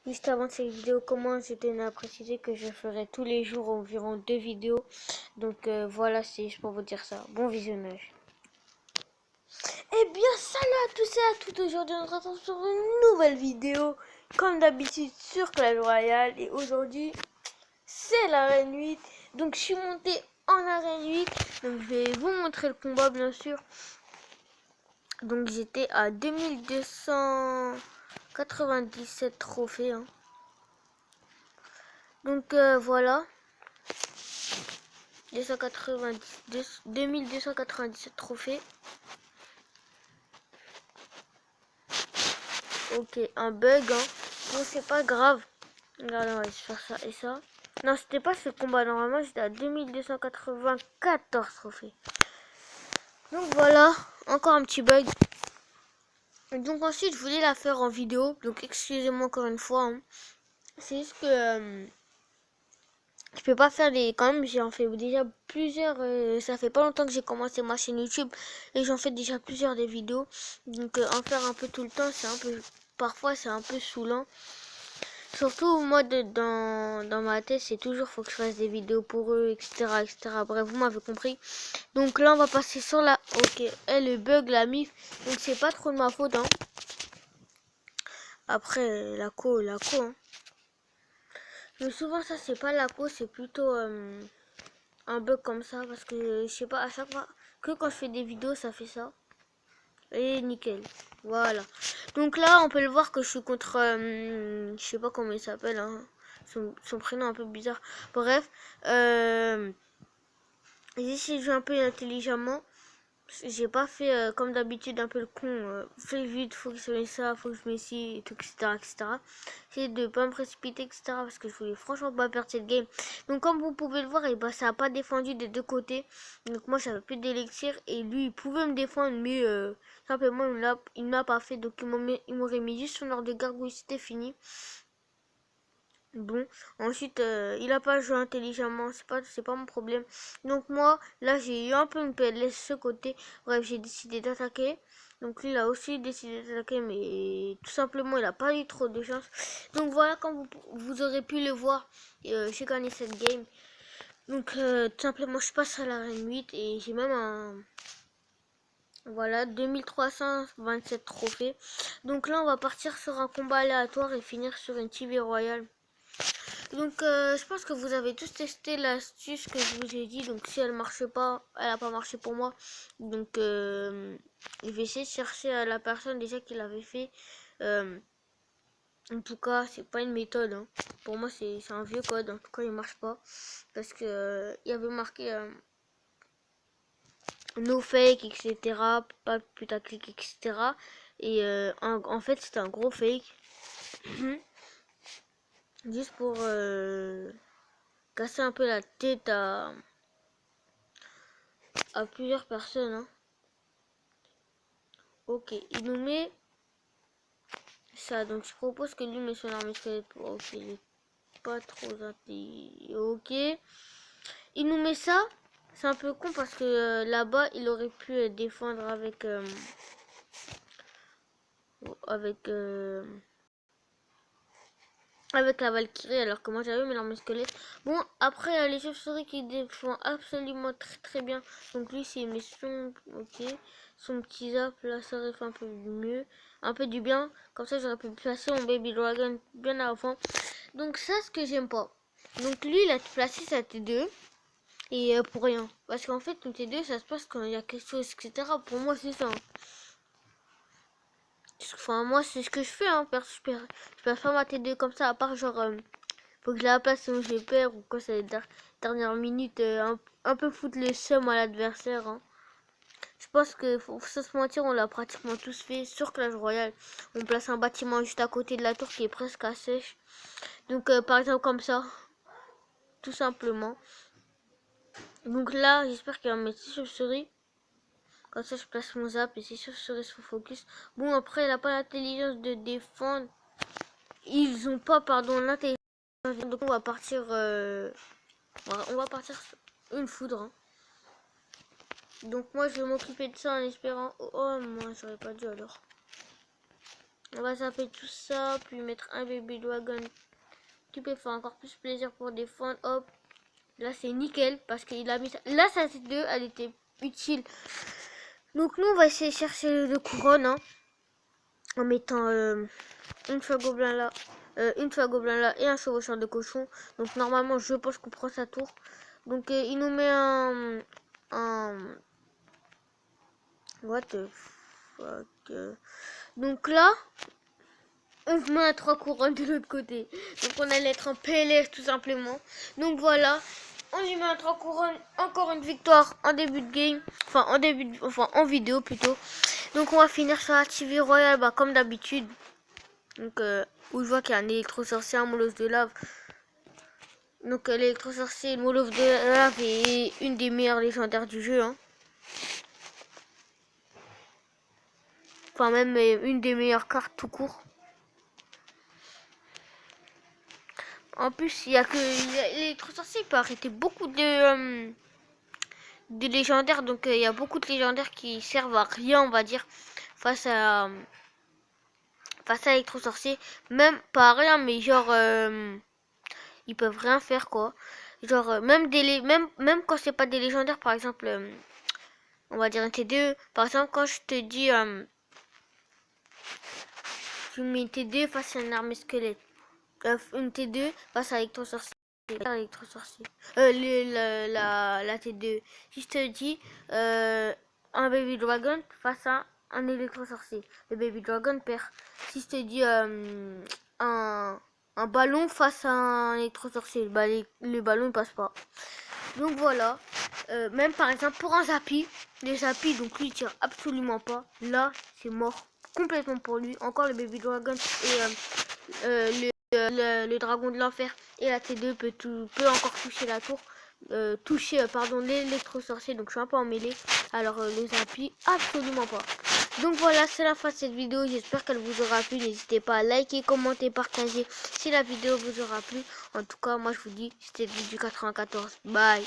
Juste avant cette vidéo commence, je tenais à préciser que je ferai tous les jours environ 2 vidéos. Donc voilà, c'est juste pour vous dire ça. Bon visionnage. Eh bien, salut à tous et à toutes. Aujourd'hui, on se retrouve sur une nouvelle vidéo. Comme d'habitude sur Clash Royale. Et aujourd'hui, c'est l'arène 8. Donc je suis monté en arène 8. Donc je vais vous montrer le combat, bien sûr. Donc j'étais à 2297 trophées. Donc voilà. 2297 trophées. Ok, un bug. Bon, c'est pas grave. Regarde, on va juste faire ça et ça. Non, c'était pas ce combat. Normalement, j'étais à 2294 trophées. Donc voilà, encore un petit bug. Donc ensuite, je voulais la faire en vidéo. Donc excusez-moi encore une fois. C'est juste que je peux pas faire des... Quand même, j'en fais déjà plusieurs... ça fait pas longtemps que j'ai commencé ma chaîne YouTube. Et j'en fais déjà plusieurs des vidéos. Donc en faire un peu tout le temps, c'est un peu... Parfois, c'est un peu saoulant. Surtout, moi, dans ma tête, c'est toujours faut que je fasse des vidéos pour eux, etc. etc. Bref, vous m'avez compris. Donc là, on va passer sur la... Ok, le bug, la mif. Donc c'est pas trop de ma faute. Après, la co. Mais souvent, ça, c'est pas la co, c'est plutôt... un bug comme ça parce que je sais pas, à chaque fois que quand je fais des vidéos ça fait ça et nickel, voilà. Donc là on peut le voir que je suis contre je sais pas comment il s'appelle, son prénom un peu bizarre, bref. J'essaie de jouer un peu intelligemment. J'ai pas fait comme d'habitude un peu le con, fais vite, faut que je mette ça, faut que je mette ci, et tout, etc. J'essaie de pas me précipiter, etc. parce que je voulais franchement pas perdre cette game. Donc comme vous pouvez le voir, et bah, ça a pas défendu des deux côtés. Donc moi j'avais plus d'élixir et lui il pouvait me défendre, mais simplement il m'a pas fait. Donc il m'aurait mis juste son ordre de gargouille, c'était fini. Bon, ensuite, il a pas joué intelligemment, c'est pas mon problème. Donc moi, là, j'ai eu un peu une PLS ce côté. Bref, j'ai décidé d'attaquer. Donc lui, il a aussi décidé d'attaquer, mais tout simplement, il a pas eu trop de chance. Donc voilà, comme vous aurez pu le voir, j'ai gagné cette game. Donc tout simplement, je passe à l'arène 8 et j'ai même un... Voilà, 2327 trophées. Donc là, on va partir sur un combat aléatoire et finir sur une TV Royale. Donc je pense que vous avez tous testé l'astuce que je vous ai dit. Donc si elle marche pas, elle a pas marché pour moi. Donc je vais essayer de chercher la personne déjà qui l'avait fait. En tout cas, c'est pas une méthode. Pour moi, c'est un vieux code. En tout cas, il marche pas parce que il y avait marqué no fake, etc. Pas putaclic, etc. Et en fait, c'était un gros fake. Juste pour casser un peu la tête à plusieurs personnes. Ok, il nous met ça. Donc je propose que lui met son arme squelette. Ok, il est pas trop intelligent. Ok, il nous met ça. C'est un peu con parce que là-bas il aurait pu défendre avec avec la Valkyrie, alors que moi j'avais mes armes squelettes. Bon, après les chauves-souris qui défendent absolument très bien. Donc lui c'est mes son, ok, son petit zap là, ça aurait fait un peu mieux, un peu du bien. Comme ça j'aurais pu placer mon baby dragon bien avant. Donc ça, ce que j'aime pas. Donc lui il a placé sa T2 et pour rien. Parce qu'en fait une T2 ça se passe quand il y a quelque chose, etc. Pour moi c'est ça. Enfin moi c'est ce que je fais, perso, je perds pas ma T2 comme ça, à part genre faut que je la place sinon je perds ou quoi, c'est les dernières minutes, un peu foutre le seum à l'adversaire. Je pense que faut se mentir, on l'a pratiquement tous fait sur Clash Royale. On place un bâtiment juste à côté de la tour qui est presque à sèche. Donc par exemple comme ça, tout simplement. Donc là, j'espère qu'il va me mettre 6 chauves-souris. Comme ça, je place mon zap et 6 chauves-souris sur focus. Bon, après, il n'a pas l'intelligence de défendre. Ils ont pas, pardon, l'intelligence. Donc on va partir... on va partir sur une foudre. Donc moi, je vais m'occuper de ça en espérant... Oh, moi, j'aurais pas dû alors. On va zapper tout ça, puis mettre un baby dragon qui peut faire encore plus plaisir pour défendre. Hop, là c'est nickel parce qu'il a mis ça. Là sa T2 elle était utile. Donc nous on va essayer de chercher le couronne hein, en mettant une fois gobelin là. Une fois gobelin là et un chevaucheur de cochon. Donc normalement je pense qu'on prend sa tour. Donc il nous met un what the fuck. Donc là on met un 3 couronnes de l'autre côté. Donc on allait être en PLS tout simplement. Donc voilà. On lui met un 3 couronnes. Encore une victoire en début de game. Enfin en vidéo plutôt. Donc on va finir sur la TV Royale bah, comme d'habitude. Donc où je vois qu'il y a un électro-sorcier, un molosse de lave. Donc l'électro-sorcier, le molosse de lave est une des meilleures légendaires du jeu. Hein. Enfin même une des meilleures cartes tout court. En plus, il y a que l'électro-sorcier peut arrêter beaucoup de légendaires. Donc il y a beaucoup de légendaires qui servent à rien, on va dire, face à l'électro-sorcier. Même pas à rien, mais genre ils peuvent rien faire quoi. Genre même quand c'est pas des légendaires, par exemple, on va dire un T2. Par exemple, quand je te dis tu mets une T2 face à une armée squelette. Une T2 face à l'électro-sorcier. La T2. Si je te dis un baby dragon face à un électro-sorcier, le baby dragon perd. Si je te dis un ballon face à un électro-sorcier, le ballon ne passe pas. Donc voilà. Même par exemple pour un Zappy, les Zappy, donc lui il tire absolument pas. Là c'est mort complètement pour lui. Encore le baby dragon et le dragon de l'enfer et la T2 peut encore toucher la tour. Pardon, l'électro-sorcier, donc je suis un peu emmêlée. Alors le Zappy absolument pas. Donc voilà, c'est la fin de cette vidéo. J'espère qu'elle vous aura plu. N'hésitez pas à liker, commenter, partager si la vidéo vous aura plu. En tout cas, moi je vous dis, c'était du 94. Bye.